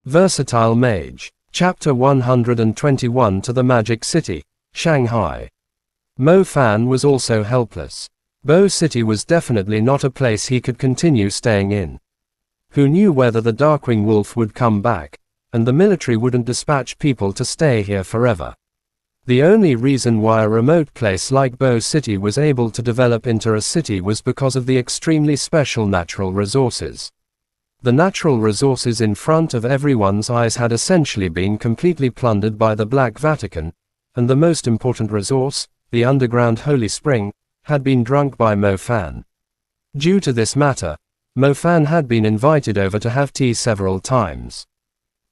Versatile Mage. Chapter 121 to the Magic City, Shanghai. Mo Fan was also helpless. Bo City was definitely not a place he could continue staying in. Who knew whether the Darkwing Wolf would come back, and the military wouldn't dispatch people to stay here forever. The only reason why a remote place like Bo City was able to develop into a city was because of the extremely special natural resources. The natural resources in front of everyone's eyes had essentially been completely plundered by the Black Vatican, and the most important resource, the underground Holy Spring, had been drunk by Mo Fan. Due to this matter, Mo Fan had been invited over to have tea several times.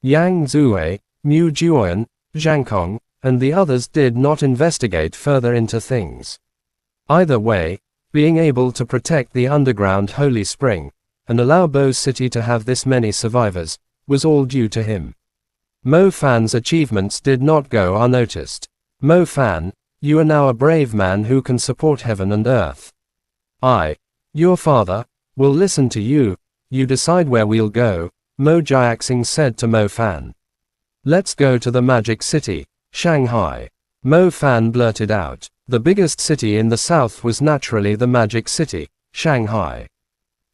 Yang Zue, Mu Juoyan, Zhang Kong, and the others did not investigate further into things. Either way, being able to protect the underground Holy Spring, and allow Bo City to have this many survivors, was all due to him. Mo Fan's achievements did not go unnoticed. Mo Fan, you are now a brave man who can support heaven and earth. I, your father, will listen to you. You decide where we'll go, Mo Jiaxing said to Mo Fan. Let's go to the Magic City, Shanghai. Mo Fan blurted out. The biggest city in the south was naturally the Magic City, Shanghai.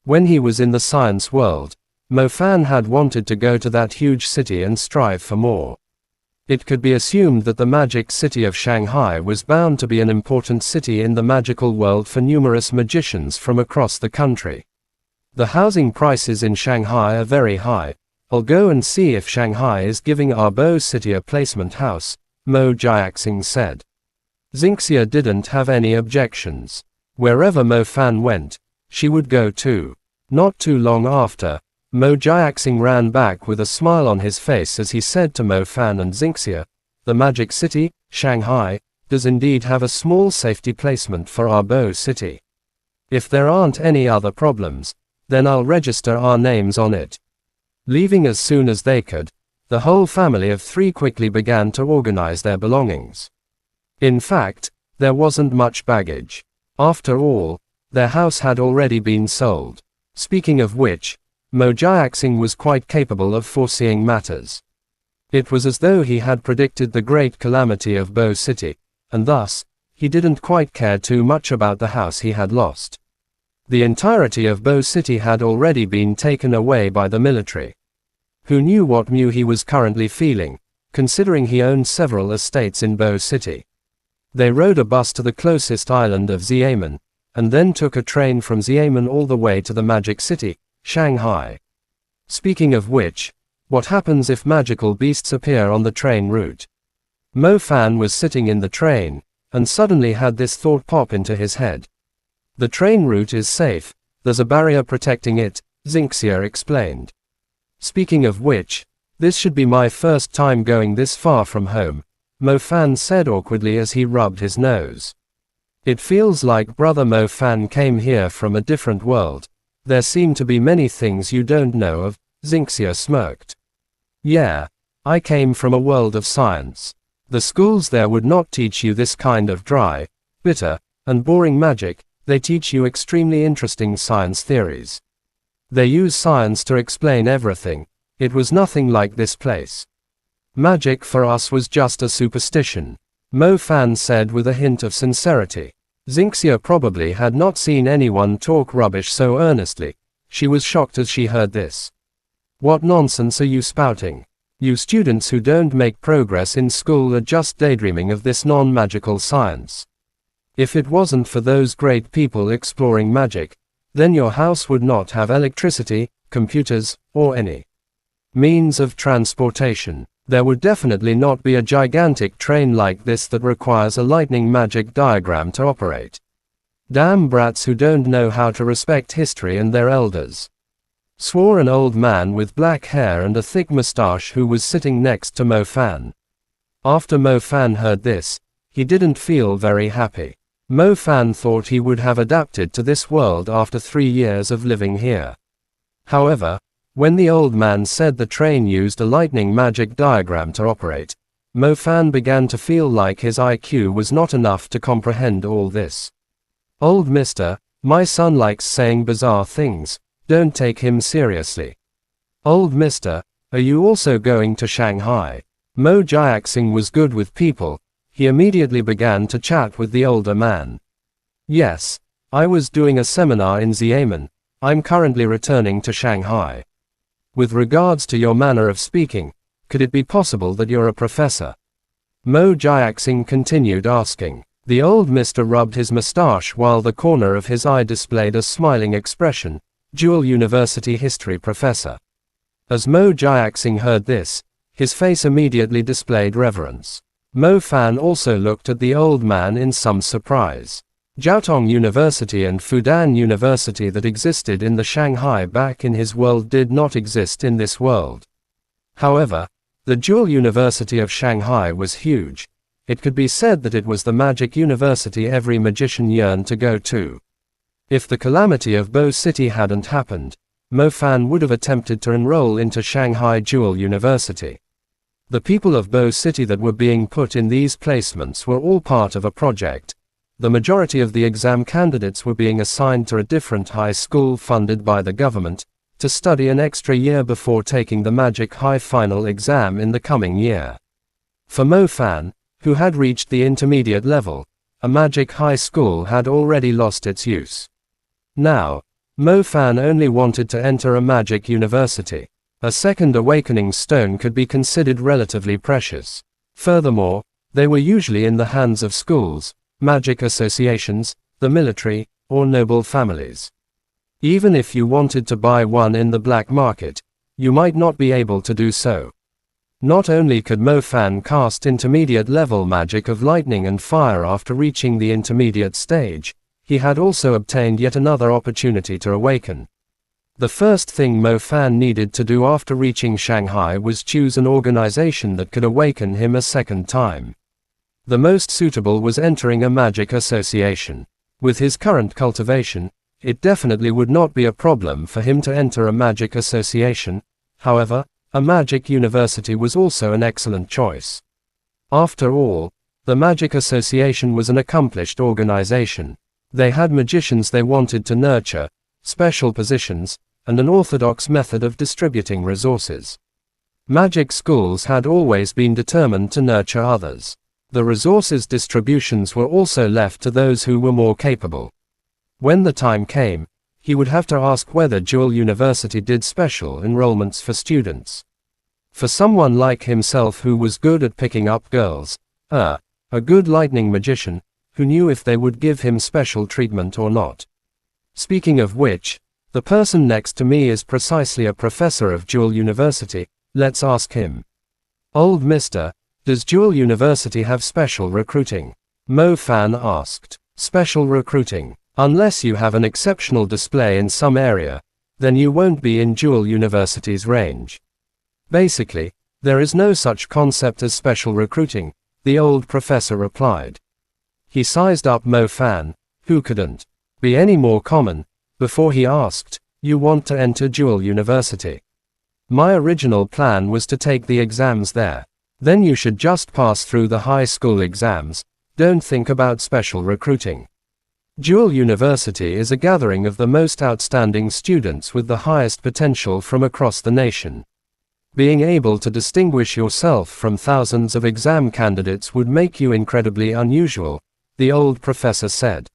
When he was in the science world, Mo Fan had wanted to go to that huge city and strive for more. It could be assumed that the Magic City of Shanghai was bound to be an important city in the magical world for numerous magicians from across the country. The housing prices in Shanghai are very high. I'll go and see if Shanghai is giving our Bo City a placement house, Mo Jiaxing said. Xinxia didn't have any objections. Wherever Mo Fan went, she would go too. Not too long after, Mo Jiaxing ran back with a smile on his face as he said to Mo Fan and Xinxia, the Magic City, Shanghai, does indeed have a small safety placement for our Bo City. If there aren't any other problems, then I'll register our names on it. Leaving as soon as they could, the whole family of three quickly began to organize their belongings. In fact, there wasn't much baggage. After all, their house had already been sold. Speaking of which, Mo Jiaxing was quite capable of foreseeing matters. It was as though he had predicted the great calamity of Bo City, and thus, he didn't quite care too much about the house he had lost. The entirety of Bo City had already been taken away by the military. Who knew what Mu he was currently feeling, considering he owned several estates in Bo City. They rode a bus to the closest island of Xiamen, and then took a train from Xiamen all the way to the Magic City, Shanghai. Speaking of which, what happens if magical beasts appear on the train route? Mo Fan was sitting in the train, and suddenly had this thought pop into his head. The train route is safe, there's a barrier protecting it, Xinxia explained. Speaking of which, this should be my first time going this far from home, Mo Fan said awkwardly as he rubbed his nose. It feels like brother Mo Fan came here from a different world. There seem to be many things you don't know of, Xinxia smirked. Yeah, I came from a world of science. The schools there would not teach you this kind of dry, bitter, and boring magic. They teach you extremely interesting science theories. They use science to explain everything. It was nothing like this place. Magic for us was just a superstition, Mo Fan said with a hint of sincerity. Xinxia probably had not seen anyone talk rubbish so earnestly. She was shocked as she heard this. What nonsense are you spouting? You students who don't make progress in school are just daydreaming of this non-magical science. If it wasn't for those great people exploring magic, then your house would not have electricity, computers, or any means of transportation. There would definitely not be a gigantic train like this that requires a lightning magic diagram to operate. Damn brats who don't know how to respect history and their elders, swore an old man with black hair and a thick mustache who was sitting next to Mo Fan. After Mo Fan heard this, he didn't feel very happy. Mo Fan thought he would have adapted to this world after 3 years of living here. However, when the old man said the train used a lightning magic diagram to operate, Mo Fan began to feel like his IQ was not enough to comprehend all this. Old mister, my son likes saying bizarre things, don't take him seriously. Old mister, Are you also going to Shanghai? Mo Jiaxing was good with people. He immediately began to chat with the older man. Yes. I was doing a seminar in Xiamen. I'm currently returning to Shanghai. With regards to your manner of speaking, could it be possible that you're a professor? Mo Jiaxing continued asking. The old mister rubbed his mustache while the corner of his eye displayed a smiling expression. Dual University history professor. As Mo Jiaxing heard this, his face immediately displayed reverence. Mo Fan also looked at the old man in some surprise. Jiaotong University and Fudan University that existed in the Shanghai back in his world did not exist in this world. However, the Dual University of Shanghai was huge. It could be said that it was the magic university every magician yearned to go to. If the calamity of Bo City hadn't happened, Mo Fan would have attempted to enroll into Shanghai Dual University. The people of Bo City that were being put in these placements were all part of a project. The majority of the exam candidates were being assigned to a different high school funded by the government, to study an extra year before taking the Magic High final exam in the coming year. For Mo Fan, who had reached the intermediate level, a Magic High school had already lost its use. Now, Mo Fan only wanted to enter a magic university. A second awakening stone could be considered relatively precious. Furthermore, they were usually in the hands of schools, magic associations, the military, or noble families. Even if you wanted to buy one in the black market, you might not be able to do so. Not only could Mo Fan cast intermediate level magic of lightning and fire after reaching the intermediate stage, he had also obtained yet another opportunity to awaken. The first thing Mo Fan needed to do after reaching Shanghai was choose an organization that could awaken him a second time. The most suitable was entering a magic association. With his current cultivation, it definitely would not be a problem for him to enter a magic association. However, a magic university was also an excellent choice. After all, the Magic Association was an accomplished organization. They had magicians they wanted to nurture, special positions, and an orthodox method of distributing resources. Magic schools had always been determined to nurture others. The resources distributions were also left to those who were more capable. When the time came, he would have to ask whether Dual University did special enrollments for students. For someone like himself who was good at picking up girls, a good lightning magician, who knew if they would give him special treatment or not. Speaking of which, the person next to me is precisely a professor of Dual University. Let's ask him. Old mister, does Dual University have special recruiting? Mo Fan asked. Special recruiting. Unless you have an exceptional display in some area, then you won't be in Dual University's range. Basically, there is no such concept as special recruiting, the old professor replied. He sized up Mo Fan, who couldn't be any more common, before he asked, "You want to enter Dual University?" My original plan was to take the exams there. Then you should just pass through the high school exams, don't think about special recruiting. Dual University is a gathering of the most outstanding students with the highest potential from across the nation. Being able to distinguish yourself from thousands of exam candidates would make you incredibly unusual, the old professor said.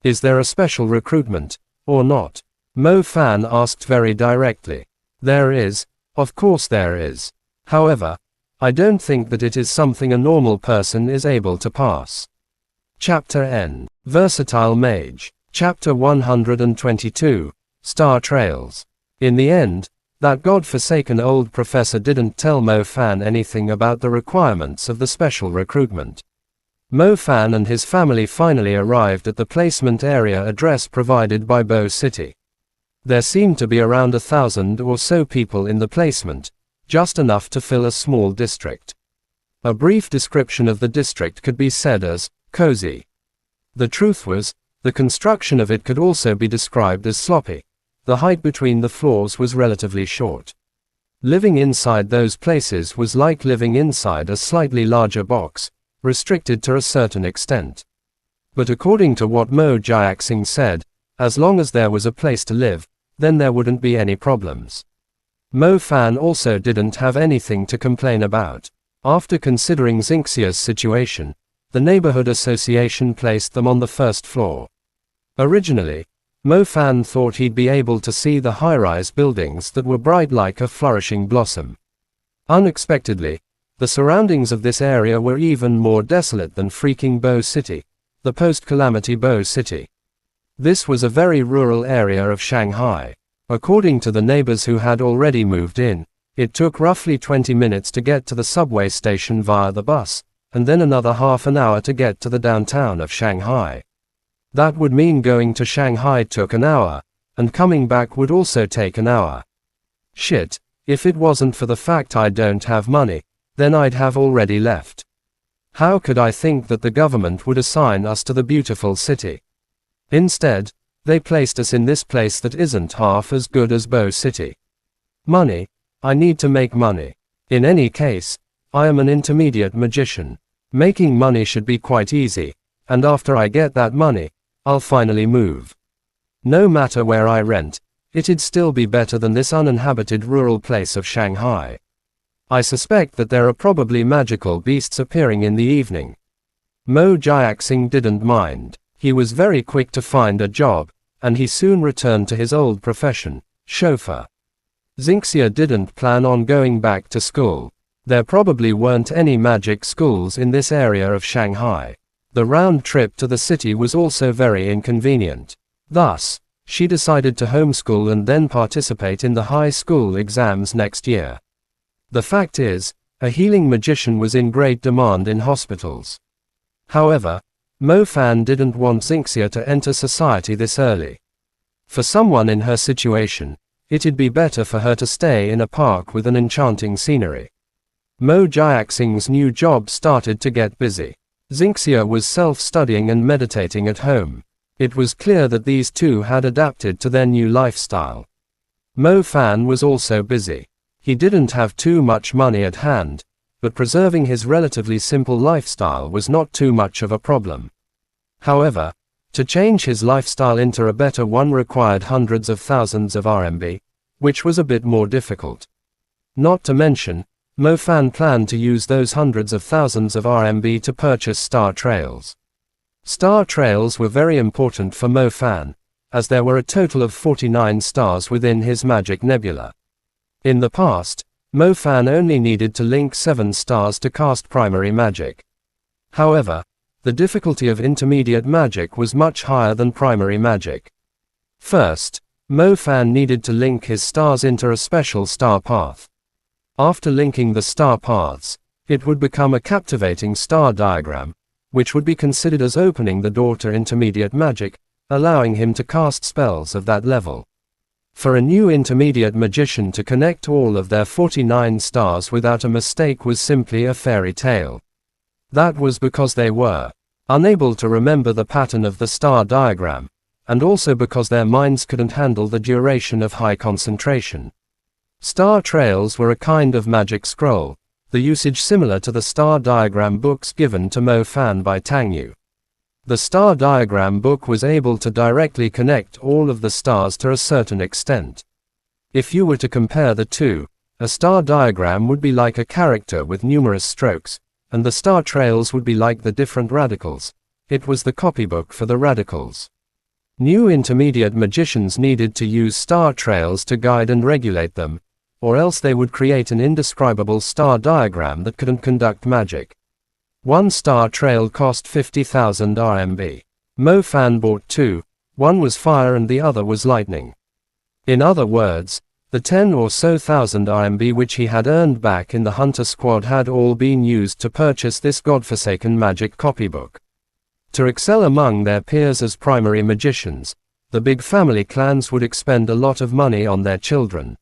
Is there a special recruitment, or not? Mo Fan asked very directly. There is, of course there is. However, I don't think that it is something a normal person is able to pass. Chapter N. Versatile Mage. Chapter 122. Star Trails. In the end, that god-forsaken old professor didn't tell Mo Fan anything about the requirements of the special recruitment. Mo Fan and his family finally arrived at the placement area address provided by Bo City. There seemed to be around 1,000 or so people in the placement, just enough to fill a small district. A brief description of the district could be said as cozy. The truth was, the construction of it could also be described as sloppy. The height between the floors was relatively short. Living inside those places was like living inside a slightly larger box, restricted to a certain extent. But according to what Mo Jiaxing said, as long as there was a place to live, then there wouldn't be any problems. Mo Fan also didn't have anything to complain about. After considering Xingxia's situation, the neighborhood association placed them on the first floor. Originally, Mo Fan thought he'd be able to see the high-rise buildings that were bright like a flourishing blossom. Unexpectedly, the surroundings of this area were even more desolate than freaking Bo City, the post-calamity Bo City. This was a very rural area of Shanghai. According to the neighbors who had already moved in, it took roughly 20 minutes to get to the subway station via the bus, and then another half an hour to get to the downtown of Shanghai. That would mean going to Shanghai took an hour, and coming back would also take an hour. Shit, if it wasn't for the fact I don't have money, then I'd have already left. How could I think that the government would assign us to the beautiful city? Instead, they placed us in this place that isn't half as good as Bo City. Money. I need to make money. In any case, I am an intermediate magician. Making money should be quite easy, and after I get that money, I'll finally move. No matter where I rent, it'd still be better than this uninhabited rural place of Shanghai. I suspect that there are probably magical beasts appearing in the evening. Mo Jiaxing didn't mind. He was very quick to find a job, and he soon returned to his old profession, chauffeur. Xingxia didn't plan on going back to school. There probably weren't any magic schools in this area of Shanghai. The round trip to the city was also very inconvenient. Thus, she decided to homeschool and then participate in the high school exams next year. The fact is, a healing magician was in great demand in hospitals. However, Mo Fan didn't want Xingxia to enter society this early. For someone in her situation, it'd be better for her to stay in a park with an enchanting scenery. Mo Jiaxing's new job started to get busy. Xingxia was self-studying and meditating at home. It was clear that these two had adapted to their new lifestyle. Mo Fan was also busy. He didn't have too much money at hand, but preserving his relatively simple lifestyle was not too much of a problem. However, to change his lifestyle into a better one required hundreds of thousands of RMB, which was a bit more difficult. Not to mention, Mo Fan planned to use those hundreds of thousands of RMB to purchase star trails. Star trails were very important for Mo Fan, as there were a total of 49 stars within his magic nebula. In the past, Mo Fan only needed to link 7 stars to cast primary magic. However, the difficulty of intermediate magic was much higher than primary magic. First, Mo Fan needed to link his stars into a special star path. After linking the star paths, it would become a captivating star diagram, which would be considered as opening the door to intermediate magic, allowing him to cast spells of that level. For a new intermediate magician to connect all of their 49 stars without a mistake was simply a fairy tale. That was because they were unable to remember the pattern of the star diagram, and also because their minds couldn't handle the duration of high concentration. Star trails were a kind of magic scroll, the usage similar to the star diagram books given to Mo Fan by Tang Yu. The star diagram book was able to directly connect all of the stars to a certain extent. If you were to compare the two, a star diagram would be like a character with numerous strokes, and the star trails would be like the different radicals. It was the copybook for the radicals. New intermediate magicians needed to use star trails to guide and regulate them, or else they would create an indescribable star diagram that couldn't conduct magic. One star trail cost 50,000 RMB. Mo Fan bought 2, one was fire and the other was lightning. In other words, the 10 or so thousand RMB which he had earned back in the hunter squad had all been used to purchase this godforsaken magic copybook. To excel among their peers as primary magicians, the big family clans would expend a lot of money on their children.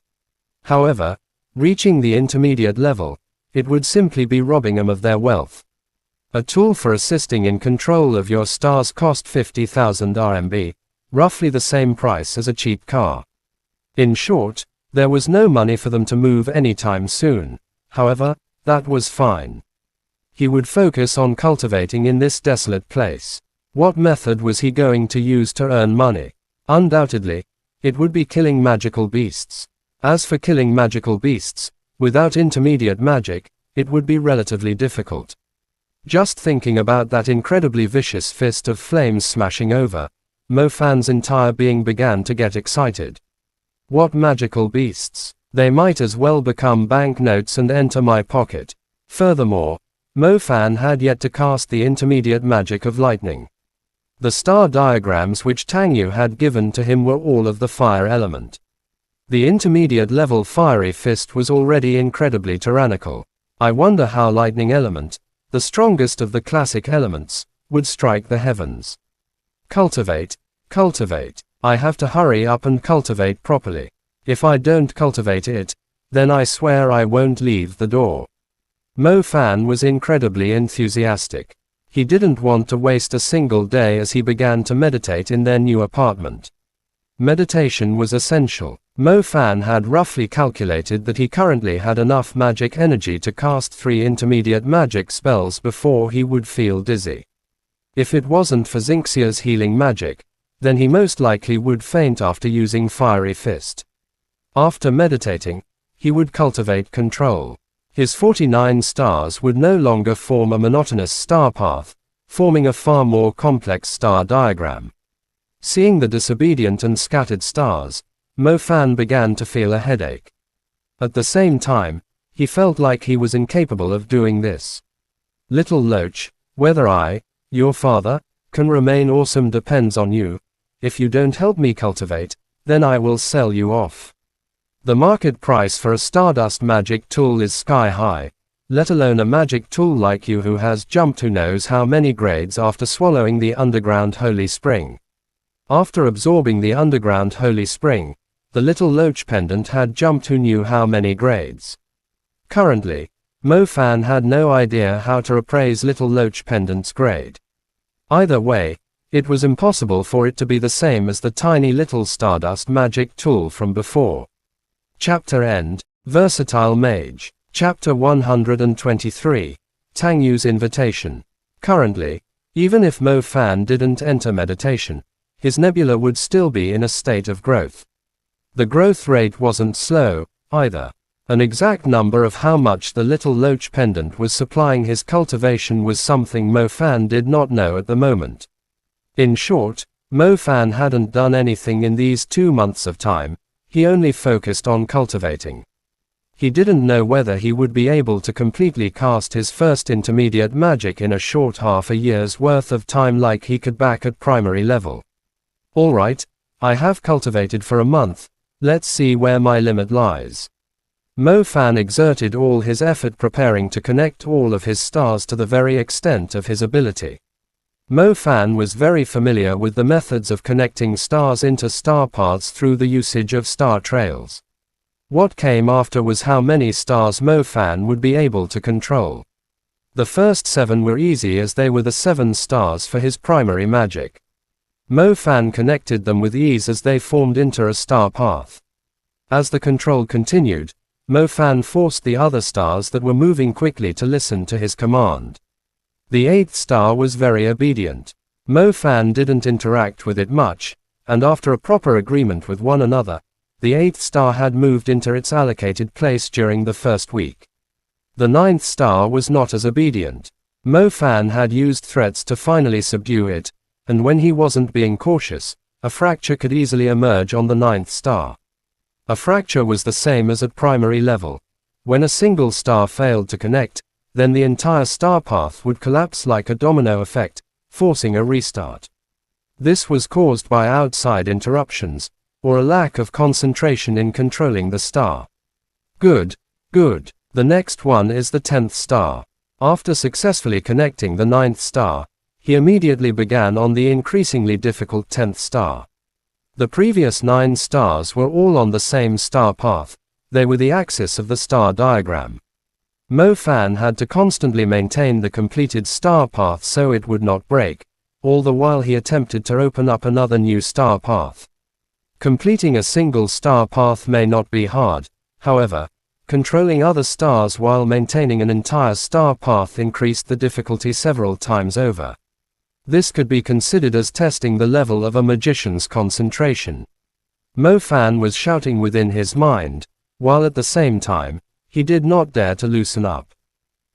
However, reaching the intermediate level, it would simply be robbing them of their wealth. A tool for assisting in control of your stars cost 50,000 RMB, roughly the same price as a cheap car. In short, there was no money for them to move anytime soon. However, that was fine. He would focus on cultivating in this desolate place. What method was he going to use to earn money? Undoubtedly, it would be killing magical beasts. As for killing magical beasts, without intermediate magic, it would be relatively difficult. Just thinking about that incredibly vicious fist of flames smashing over, Mo Fan's entire being began to get excited. What magical beasts? They might as well become banknotes and enter my pocket. Furthermore, Mo Fan had yet to cast the intermediate magic of lightning. The star diagrams which Tang Yu had given to him were all of the fire element. The intermediate level fiery fist was already incredibly tyrannical. I wonder how lightning element, the strongest of the classic elements, would strike the heavens. Cultivate, cultivate. I have to hurry up and cultivate properly. If I don't cultivate it, then I swear I won't leave the door. Mo Fan was incredibly enthusiastic. He didn't want to waste a single day as he began to meditate in their new apartment. Meditation was essential. Mo Fan had roughly calculated that he currently had enough magic energy to cast 3 intermediate magic spells before he would feel dizzy. If it wasn't for Xingxia's healing magic, then he most likely would faint after using Fiery Fist. After meditating, he would cultivate control. His 49 stars would no longer form a monotonous star path, forming a far more complex star diagram. Seeing the disobedient and scattered stars, Mo Fan began to feel a headache. At the same time, he felt like he was incapable of doing this. Little Loach, whether I, your father, can remain awesome depends on you. If you don't help me cultivate, then I will sell you off. The market price for a Stardust magic tool is sky high, let alone a magic tool like you who has jumped who knows how many grades after swallowing the underground holy spring. After absorbing the underground holy spring, the little Loach pendant had jumped who knew how many grades. Currently, Mo Fan had no idea how to appraise little Loach pendant's grade. Either way, it was impossible for it to be the same as the tiny little Stardust magic tool from before. Chapter End, Versatile Mage. Chapter 123. Tang Yu's Invitation. Currently, even if Mo Fan didn't enter meditation, his nebula would still be in a state of growth. The growth rate wasn't slow, either. An exact number of how much the little Loach pendant was supplying his cultivation was something Mo Fan did not know at the moment. In short, Mo Fan hadn't done anything in these 2 months of time, he only focused on cultivating. He didn't know whether he would be able to completely cast his first intermediate magic in a short half a year's worth of time like he could back at primary level. Alright, I have cultivated for a month, let's see where my limit lies. Mo Fan exerted all his effort preparing to connect all of his stars to the very extent of his ability. Mo Fan was very familiar with the methods of connecting stars into star paths through the usage of star trails. What came after was how many stars Mo Fan would be able to control. The first 7 were easy as they were the 7 stars for his primary magic. Mo Fan connected them with ease as they formed into a star path. As the control continued, Mo Fan forced the other stars that were moving quickly to listen to his command. The 8th star was very obedient. Mo Fan didn't interact with it much, and after a proper agreement with one another, the 8th star had moved into its allocated place during the first week. The 9th star was not as obedient. Mo Fan had used threats to finally subdue it, and when he wasn't being cautious, a fracture could easily emerge on the 9th star. A fracture was the same as at primary level. When a single star failed to connect, then the entire star path would collapse like a domino effect, forcing a restart. This was caused by outside interruptions, or a lack of concentration in controlling the star. Good, good. The next one is the 10th star. After successfully connecting the 9th star, he immediately began on the increasingly difficult 10th star. The previous 9 stars were all on the same star path, they were the axis of the star diagram. Mo Fan had to constantly maintain the completed star path so it would not break, all the while he attempted to open up another new star path. Completing a single star path may not be hard, however, controlling other stars while maintaining an entire star path increased the difficulty several times over. This could be considered as testing the level of a magician's concentration. Mo Fan was shouting within his mind, while at the same time, he did not dare to loosen up.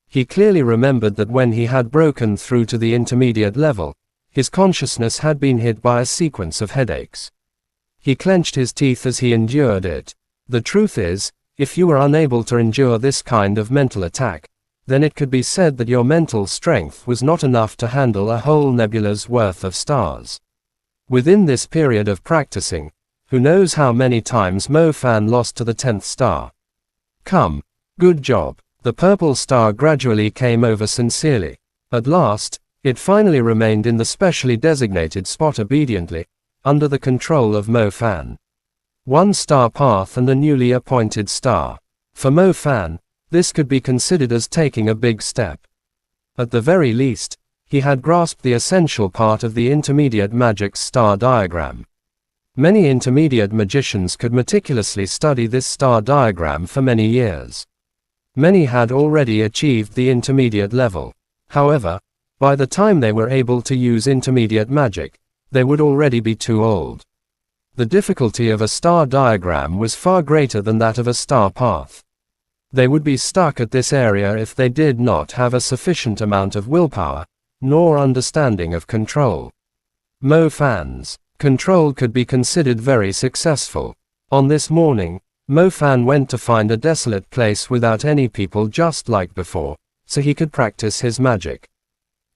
He clearly remembered that when he had broken through to the intermediate level, his consciousness had been hit by a sequence of headaches. He clenched his teeth as he endured it. The truth is, if you were unable to endure this kind of mental attack, then it could be said that your mental strength was not enough to handle a whole nebula's worth of stars. Within this period of practicing, who knows how many times Mo Fan lost to the 10th star. Come. Good job. The purple star gradually came over sincerely. At last, it finally remained in the specially designated spot obediently, under the control of Mo Fan. 1 star path and a newly appointed star. For Mo Fan, this could be considered as taking a big step. At the very least, he had grasped the essential part of the intermediate magic's star diagram. Many intermediate magicians could meticulously study this star diagram for many years. Many had already achieved the intermediate level. However, by the time they were able to use intermediate magic, they would already be too old. The difficulty of a star diagram was far greater than that of a star path. They would be stuck at this area if they did not have a sufficient amount of willpower, nor understanding of control. Mo Fan's control could be considered very successful. On this morning, Mo Fan went to find a desolate place without any people just like before, so he could practice his magic.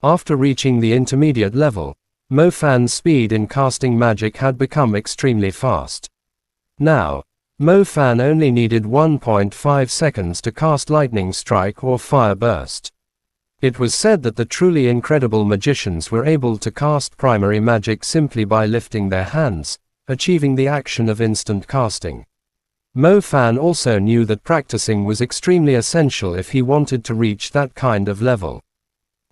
After reaching the intermediate level, Mo Fan's speed in casting magic had become extremely fast. Now, Mo Fan only needed 1.5 seconds to cast lightning strike or fire burst. It was said that the truly incredible magicians were able to cast primary magic simply by lifting their hands, achieving the action of instant casting. Mo Fan also knew that practicing was extremely essential if he wanted to reach that kind of level.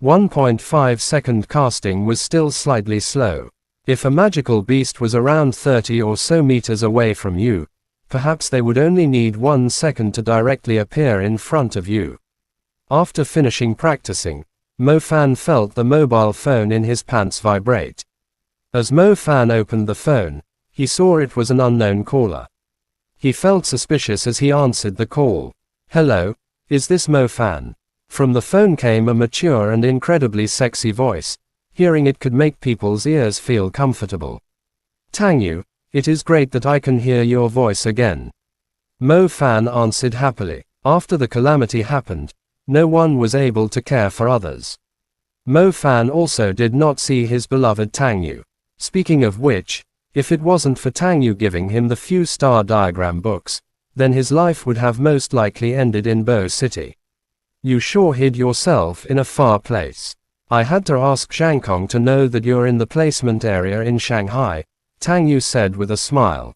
1.5 second casting was still slightly slow. If a magical beast was around 30 or so meters away from you, perhaps they would only need 1 second to directly appear in front of you. After finishing practicing, Mo Fan felt the mobile phone in his pants vibrate. As Mo Fan opened the phone, he saw it was an unknown caller. He felt suspicious as he answered the call. Hello, is this Mo Fan? From the phone came a mature and incredibly sexy voice. Hearing it could make people's ears feel comfortable. Tang Yu, it is great that I can hear your voice again. Mo Fan answered happily. After the calamity happened, no one was able to care for others. Mo Fan also did not see his beloved Tang Yu. Speaking of which, if it wasn't for Tang Yu giving him the few star diagram books, then his life would have most likely ended in Bo City. You sure hid yourself in a far place. I had to ask Shangkong to know that you're in the placement area in Shanghai, Tang Yu said with a smile.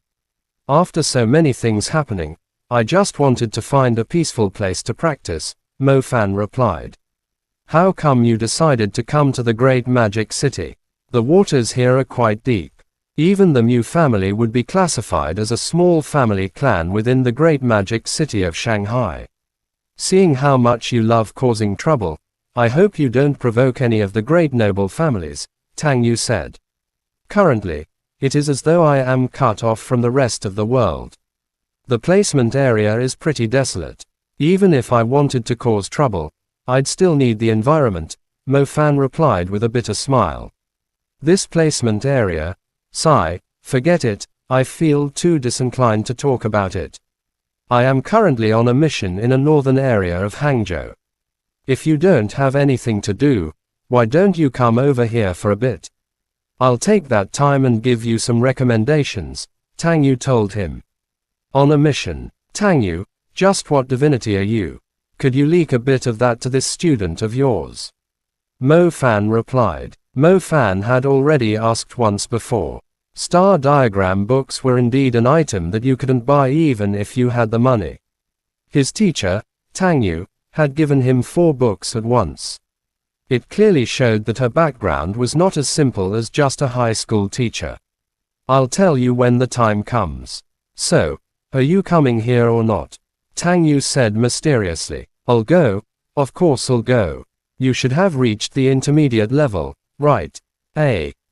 After so many things happening, I just wanted to find a peaceful place to practice, Mo Fan replied. How come you decided to come to the Great Magic City? The waters here are quite deep. Even the Mu family would be classified as a small family clan within the Great Magic City of Shanghai. Seeing how much you love causing trouble, I hope you don't provoke any of the great noble families, Tang Yu said. Currently, it is as though I am cut off from the rest of the world. The placement area is pretty desolate. Even if I wanted to cause trouble, I'd still need the environment, Mo Fan replied with a bitter smile. This placement area, sigh, forget it, I feel too disinclined to talk about it. I am currently on a mission in a northern area of Hangzhou. If you don't have anything to do, why don't you come over here for a bit? I'll take that time and give you some recommendations, Tang Yu told him. On a mission. Tang Yu, just what divinity are you? Could you leak a bit of that to this student of yours? Mo Fan replied. Mo Fan had already asked once before. Star diagram books were indeed an item that you couldn't buy even if you had the money. His teacher, Tang Yu, had given him 4 books at once. It clearly showed that her background was not as simple as just a high school teacher. I'll tell you when the time comes. So, are you coming here or not? Tang Yu said mysteriously. I'll go, of course I'll go. You should have reached the intermediate level, right?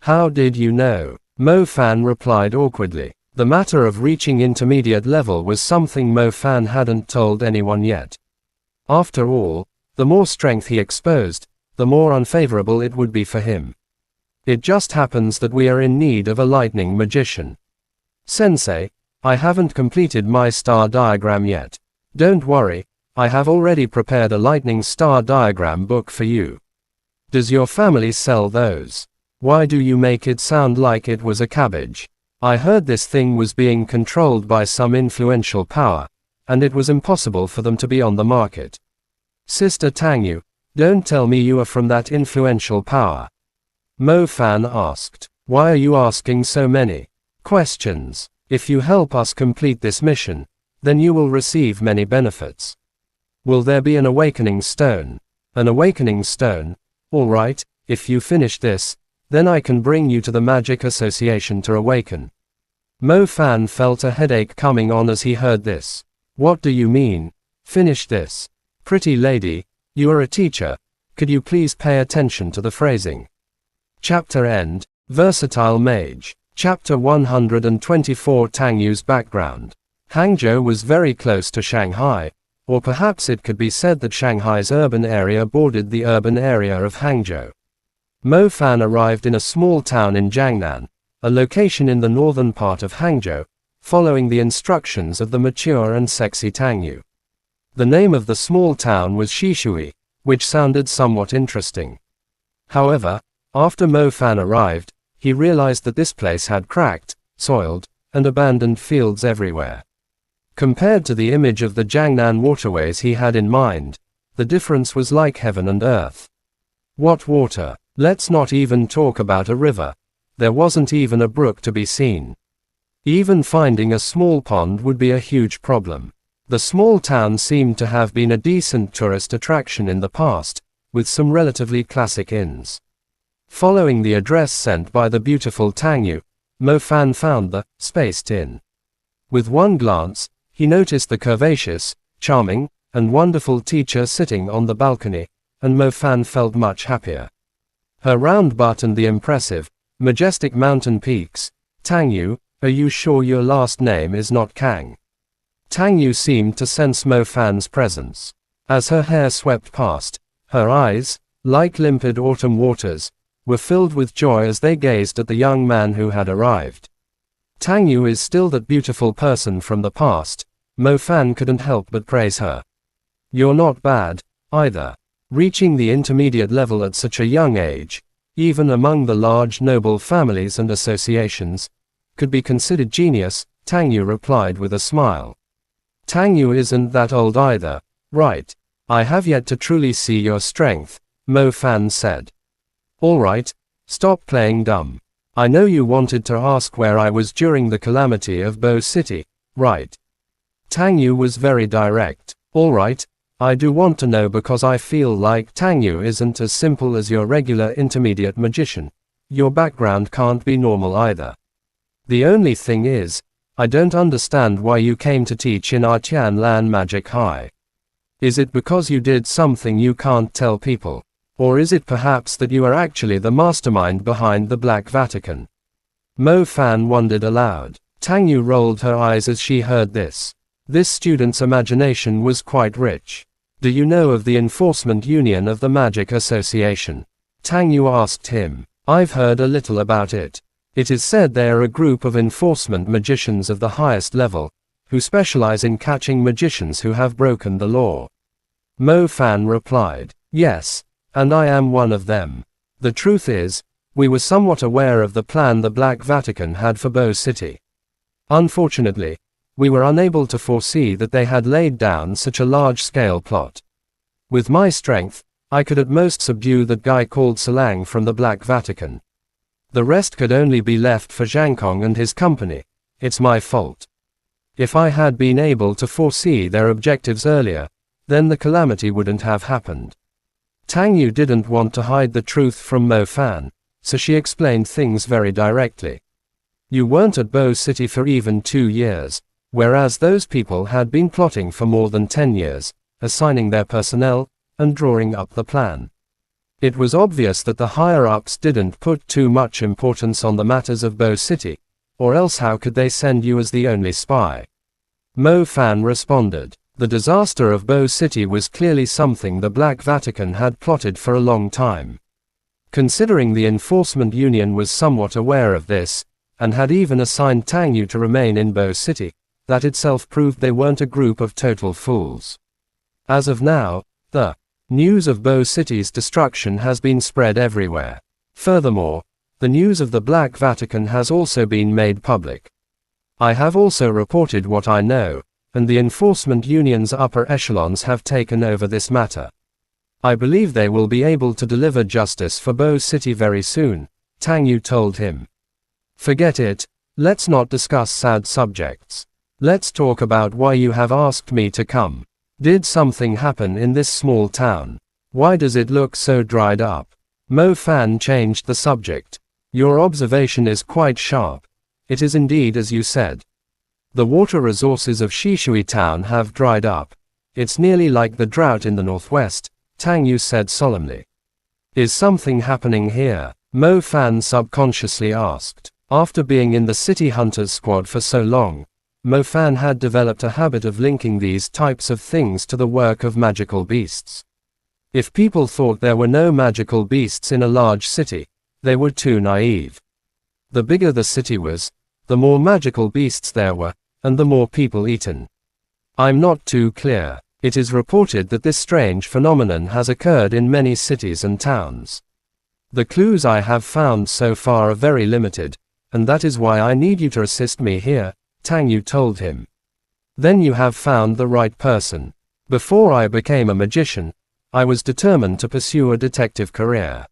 How did you know? Mo Fan replied awkwardly. The matter of reaching intermediate level was something Mo Fan hadn't told anyone yet. After all, the more strength he exposed, the more unfavorable it would be for him. It just happens that we are in need of a lightning magician. Sensei, I haven't completed my star diagram yet. Don't worry, I have already prepared a lightning star diagram book for you. Does your family sell those? Why do you make it sound like it was a cabbage? I heard this thing was being controlled by some influential power, and it was impossible for them to be on the market. Sister Tangyu, don't tell me you are from that influential power. Mo Fan asked. Why are you asking so many questions? If you help us complete this mission, then you will receive many benefits. Will there be an awakening stone? An awakening stone? Alright, if you finish this, then I can bring you to the Magic Association to awaken. Mo Fan felt a headache coming on as he heard this. What do you mean? Finish this. Pretty lady, you are a teacher, could you please pay attention to the phrasing? Chapter End, Versatile Mage. Chapter 124 Tangyu's background. Hangzhou was very close to Shanghai, or perhaps it could be said that Shanghai's urban area bordered the urban area of Hangzhou. Mo Fan arrived in a small town in Jiangnan, a location in the northern part of Hangzhou, following the instructions of the mature and sexy Tangyu. The name of the small town was Shishui, which sounded somewhat interesting. However, after Mo Fan arrived, he realized that this place had cracked, soiled, and abandoned fields everywhere. Compared to the image of the Jiangnan waterways he had in mind, the difference was like heaven and earth. What water? Let's not even talk about a river. There wasn't even a brook to be seen. Even finding a small pond would be a huge problem. The small town seemed to have been a decent tourist attraction in the past, with some relatively classic inns. Following the address sent by the beautiful Tangyu, Mo Fan found the Spaced Inn. With one glance, he noticed the curvaceous, charming, and wonderful teacher sitting on the balcony, and Mo Fan felt much happier. Her round butt and the impressive, majestic mountain peaks. Tangyu, are you sure your last name is not Kang? Tangyu seemed to sense Mo Fan's presence. As her hair swept past, her eyes, like limpid autumn waters, were filled with joy as they gazed at the young man who had arrived. Tangyu is still that beautiful person from the past. Mo Fan couldn't help but praise her. You're not bad, either. Reaching the intermediate level at such a young age, even among the large noble families and associations, could be considered genius, Tangyu replied with a smile. Tangyu isn't that old either, right? I have yet to truly see your strength, Mo Fan said. Alright, stop playing dumb. I know you wanted to ask where I was during the calamity of Bo City, right? Tangyu was very direct. Alright, I do want to know because I feel like Tangyu isn't as simple as your regular intermediate magician. Your background can't be normal either. The only thing is, I don't understand why you came to teach in our Tianlan Magic High. Is it because you did something you can't tell people? Or is it perhaps that you are actually the mastermind behind the Black Vatican? Mo Fan wondered aloud. Tangyu rolled her eyes as she heard this. This student's imagination was quite rich. Do you know of the Enforcement Union of the Magic Association? Tangyu asked him. I've heard a little about it. It is said they are a group of enforcement magicians of the highest level, who specialize in catching magicians who have broken the law. Mo Fan replied. Yes, and I am one of them. The truth is, we were somewhat aware of the plan the Black Vatican had for Bo City. Unfortunately, we were unable to foresee that they had laid down such a large-scale plot. With my strength, I could at most subdue that guy called Salang from the Black Vatican. The rest could only be left for Zhang Kong and his company. It's my fault. If I had been able to foresee their objectives earlier, then the calamity wouldn't have happened. Tangyu didn't want to hide the truth from Mo Fan, so she explained things very directly. You weren't at Bo City for even 2 years. Whereas those people had been plotting for more than 10 years, assigning their personnel, and drawing up the plan. It was obvious that the higher-ups didn't put too much importance on the matters of Bo City, or else how could they send you as the only spy? Mo Fan responded. The disaster of Bo City was clearly something the Black Vatican had plotted for a long time. Considering the Enforcement Union was somewhat aware of this, and had even assigned Tang Yu to remain in Bo City, that itself proved they weren't a group of total fools. As of now, the news of Bo City's destruction has been spread everywhere. Furthermore, the news of the Black Vatican has also been made public. I have also reported what I know, and the Enforcement Union's upper echelons have taken over this matter. I believe they will be able to deliver justice for Bo City very soon, Tang Yu told him. Forget it, let's not discuss sad subjects. Let's talk about why you have asked me to come. Did something happen in this small town? Why does it look so dried up? Mo Fan changed the subject. Your observation is quite sharp. It is indeed as you said. The water resources of Shishui town have dried up. It's nearly like the drought in the northwest, Tang Yu said solemnly. Is something happening here? Mo Fan subconsciously asked. After being in the City Hunters squad for so long, Mo Fan had developed a habit of linking these types of things to the work of magical beasts. If people thought there were no magical beasts in a large city, they were too naive. The bigger the city was, the more magical beasts there were, and the more people eaten. I'm not too clear. It is reported that this strange phenomenon has occurred in many cities and towns. The clues I have found so far are very limited, and that is why I need you to assist me here, Tang Yu told him. Then you have found the right person. Before I became a magician, I was determined to pursue a detective career.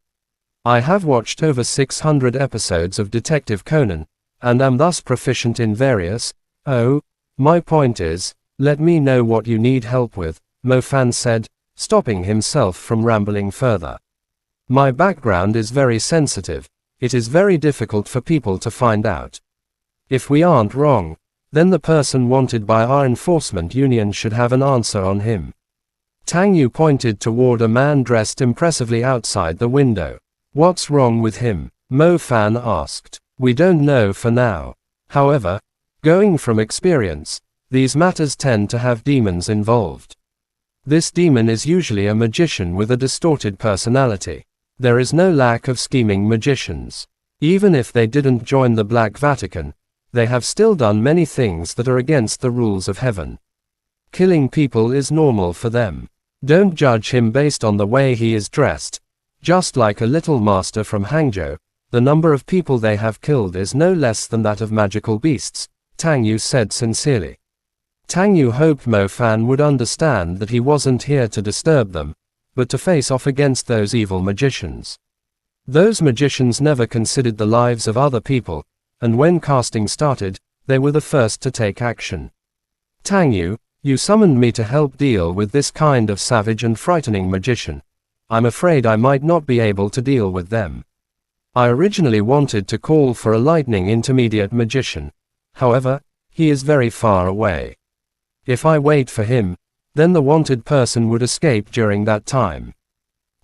I have watched over 600 episodes of Detective Conan, and am thus proficient in various, my point is, let me know what you need help with, Mo Fan said, stopping himself from rambling further. My background is very sensitive. It is very difficult for people to find out. If we aren't wrong, then the person wanted by our enforcement union should have an answer on him. Tang Yu pointed toward a man dressed impressively outside the window. What's wrong with him? Mo Fan asked. We don't know for now. However, going from experience, these matters tend to have demons involved. This demon is usually a magician with a distorted personality. There is no lack of scheming magicians. Even if they didn't join the Black Vatican, they have still done many things that are against the rules of heaven. Killing people is normal for them. Don't judge him based on the way he is dressed. Just like a little master from Hangzhou, the number of people they have killed is no less than that of magical beasts, Tang Yu said sincerely. Tang Yu hoped Mo Fan would understand that he wasn't here to disturb them, but to face off against those evil magicians. Those magicians never considered the lives of other people, and when casting started, they were the first to take action. Tang Yu, you summoned me to help deal with this kind of savage and frightening magician. I'm afraid I might not be able to deal with them. I originally wanted to call for a lightning intermediate magician. However, he is very far away. If I wait for him, then the wanted person would escape during that time.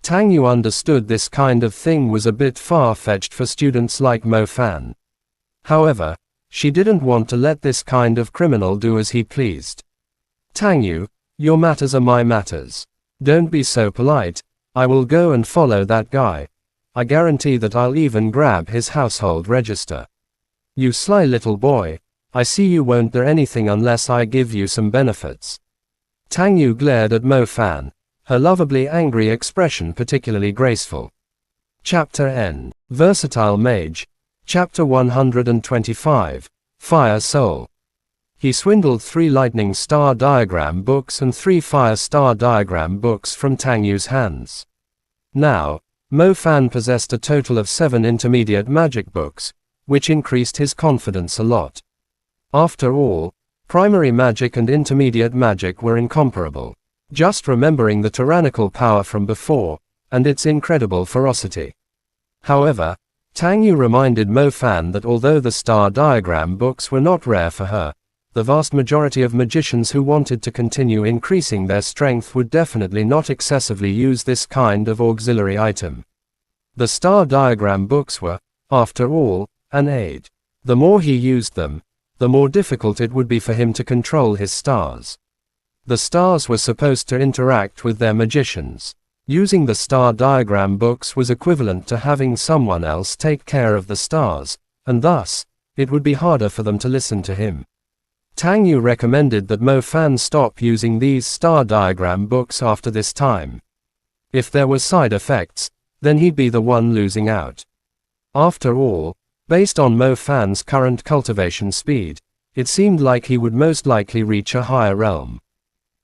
Tang Yu understood this kind of thing was a bit far-fetched for students like Mo Fan. However, she didn't want to let this kind of criminal do as he pleased. Tang Yu, your matters are my matters. Don't be so polite. I will go and follow that guy. I guarantee that I'll even grab his household register. You sly little boy, I see you won't do anything unless I give you some benefits. Tang Yu glared at Mo Fan, her lovably angry expression particularly graceful. Chapter N. Versatile Mage. Chapter 125. Fire Soul. He swindled 3 lightning star diagram books and 3 fire star diagram books from Tang Yu's hands. Now, Mo Fan possessed a total of 7 intermediate magic books, which increased his confidence a lot. After all, primary magic and intermediate magic were incomparable. Just remembering the tyrannical power from before, and its incredible ferocity. However, Tang Yu reminded Mo Fan that although the star diagram books were not rare for her, the vast majority of magicians who wanted to continue increasing their strength would definitely not excessively use this kind of auxiliary item. The star diagram books were, after all, an aid. The more he used them, the more difficult it would be for him to control his stars. The stars were supposed to interact with their magicians. Using the star diagram books was equivalent to having someone else take care of the stars, and thus, it would be harder for them to listen to him. Tang Yu recommended that Mo Fan stop using these star diagram books after this time. If there were side effects, then he'd be the one losing out. After all, based on Mo Fan's current cultivation speed, it seemed like he would most likely reach a higher realm.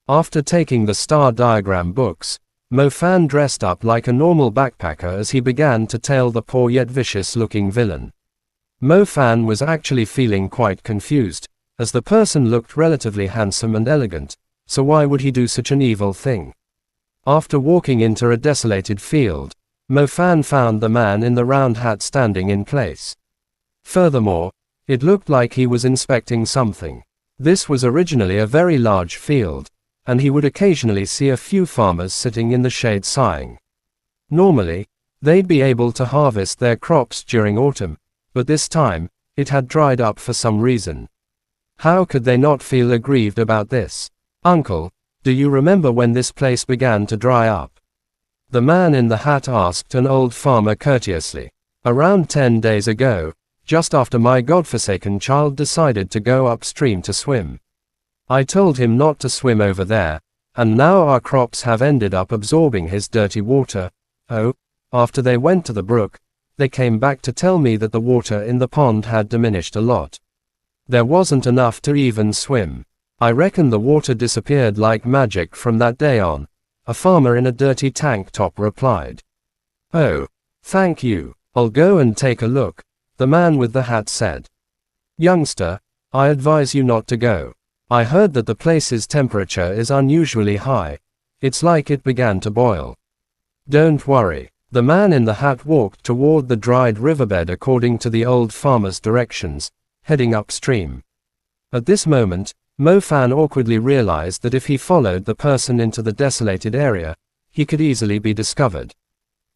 After taking the star diagram books, Mo Fan dressed up like a normal backpacker as he began to tail the poor yet vicious-looking villain. Mo Fan was actually feeling quite confused, as the person looked relatively handsome and elegant, so why would he do such an evil thing? After walking into a desolated field, Mo Fan found the man in the round hat standing in place. Furthermore, it looked like he was inspecting something. This was originally a very large field, and he would occasionally see a few farmers sitting in the shade sighing. Normally, they'd be able to harvest their crops during autumn, but this time, it had dried up for some reason. How could they not feel aggrieved about this? "Uncle, do you remember when this place began to dry up?" The man in the hat asked an old farmer courteously. "Around 10 days ago, just after my godforsaken child decided to go upstream to swim. I told him not to swim over there, and now our crops have ended up absorbing his dirty water. Oh, after they went to the brook, they came back to tell me that the water in the pond had diminished a lot. There wasn't enough to even swim. I reckon the water disappeared like magic from that day on," a farmer in a dirty tank top replied. "Oh, thank you. I'll go and take a look," the man with the hat said. "Youngster, I advise you not to go. I heard that the place's temperature is unusually high. It's like it began to boil." "Don't worry." The man in the hat walked toward the dried riverbed according to the old farmer's directions, heading upstream. At this moment, Mo Fan awkwardly realized that if he followed the person into the desolated area, he could easily be discovered.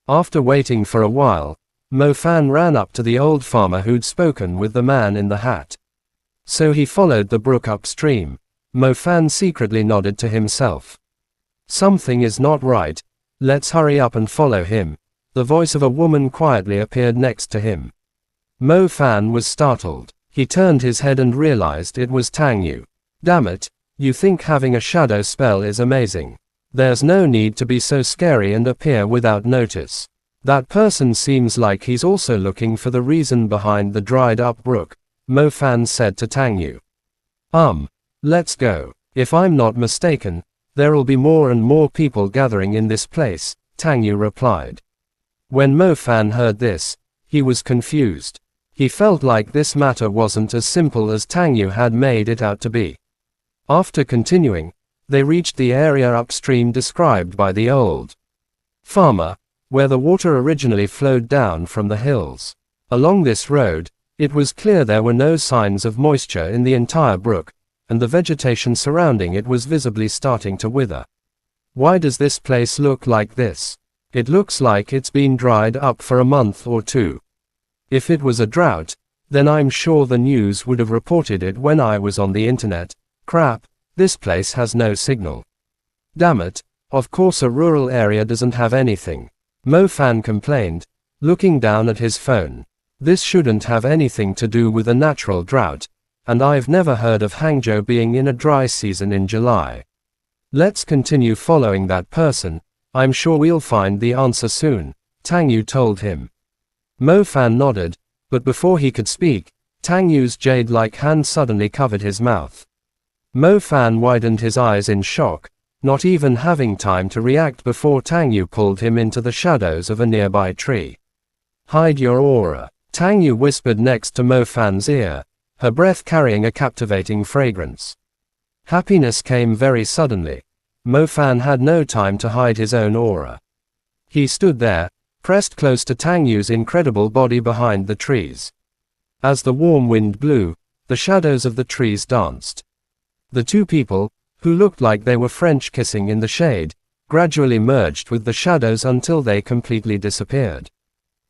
After waiting for a while, Mo Fan ran up to the old farmer who'd spoken with the man in the hat. So he followed the brook upstream. Mo Fan secretly nodded to himself. "Something is not right. Let's hurry up and follow him." The voice of a woman quietly appeared next to him. Mo Fan was startled. He turned his head and realized it was Tang Yu. "Damn it, you think having a shadow spell is amazing. There's no need to be so scary and appear without notice. That person seems like he's also looking for the reason behind the dried up brook," Mo Fan said to Tang Yu. Let's go. If I'm not mistaken, there'll be more and more people gathering in this place," Tang Yu replied. When Mo Fan heard this, he was confused. He felt like this matter wasn't as simple as Tang Yu had made it out to be. After continuing, they reached the area upstream described by the old farmer, where the water originally flowed down from the hills. Along this road, it was clear there were no signs of moisture in the entire brook, and the vegetation surrounding it was visibly starting to wither. "Why does this place look like this? It looks like it's been dried up for a month or two. If it was a drought, then I'm sure the news would have reported it when I was on the internet. Crap, this place has no signal. Damn it, of course a rural area doesn't have anything," Mo Fan complained, looking down at his phone. "This shouldn't have anything to do with a natural drought, and I've never heard of Hangzhou being in a dry season in July. Let's continue following that person. I'm sure we'll find the answer soon," Tang Yu told him. Mo Fan nodded, but before he could speak, Tang Yu's jade-like hand suddenly covered his mouth. Mo Fan widened his eyes in shock, not even having time to react before Tang Yu pulled him into the shadows of a nearby tree. "Hide your aura," Tang Yu whispered next to Mo Fan's ear, her breath carrying a captivating fragrance. Happiness came very suddenly. Mo Fan had no time to hide his own aura. He stood there, pressed close to Tang Yu's incredible body behind the trees. As the warm wind blew, the shadows of the trees danced. The two people, who looked like they were French kissing in the shade, gradually merged with the shadows until they completely disappeared.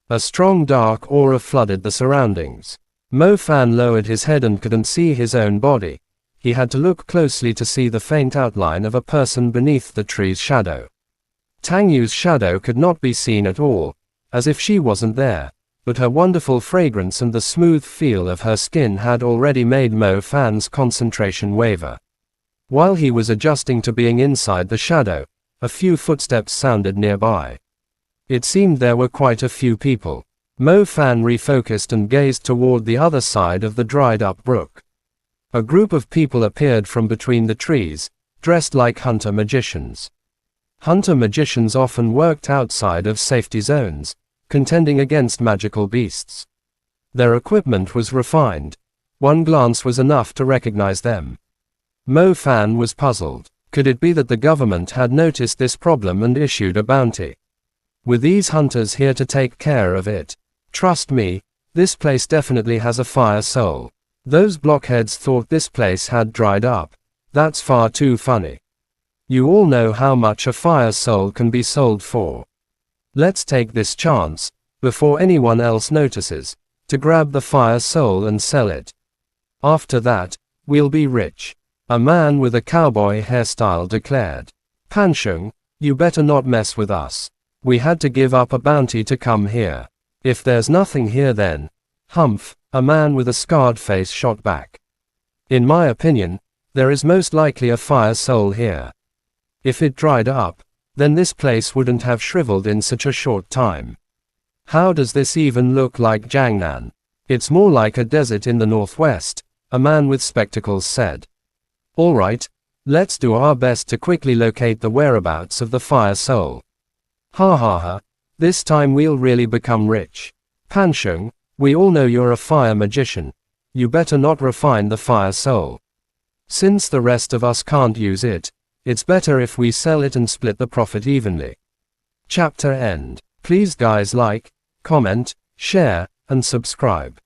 A strong dark aura flooded the surroundings. Mo Fan lowered his head and couldn't see his own body. He had to look closely to see the faint outline of a person beneath the tree's shadow. Tang Yu's shadow could not be seen at all, as if she wasn't there, but her wonderful fragrance and the smooth feel of her skin had already made Mo Fan's concentration waver. While he was adjusting to being inside the shadow, a few footsteps sounded nearby. It seemed there were quite a few people. Mo Fan refocused and gazed toward the other side of the dried-up brook. A group of people appeared from between the trees, dressed like hunter magicians. Hunter magicians often worked outside of safety zones, contending against magical beasts. Their equipment was refined. One glance was enough to recognize them. Mo Fan was puzzled. Could it be that the government had noticed this problem and issued a bounty? Were these hunters here to take care of it? Trust me, this place definitely has a fire soul. Those blockheads thought this place had dried up. That's far too funny. You all know how much a fire soul can be sold for. Let's take this chance, before anyone else notices, to grab the fire soul and sell it. After that, we'll be rich. A man with a cowboy hairstyle declared. Panshung, you better not mess with us. We had to give up a bounty to come here. If there's nothing here then, humph, a man with a scarred face shot back. In my opinion, there is most likely a fire soul here. If it dried up, then this place wouldn't have shriveled in such a short time. How does this even look like Jiangnan? It's more like a desert in the northwest, a man with spectacles said. Alright, let's do our best to quickly locate the whereabouts of the fire soul. Ha ha ha, this time we'll really become rich. Panshung, we all know you're a fire magician. You better not refine the fire soul. Since the rest of us can't use it, it's better if we sell it and split the profit evenly. Chapter end. Please guys like, comment, share, and subscribe.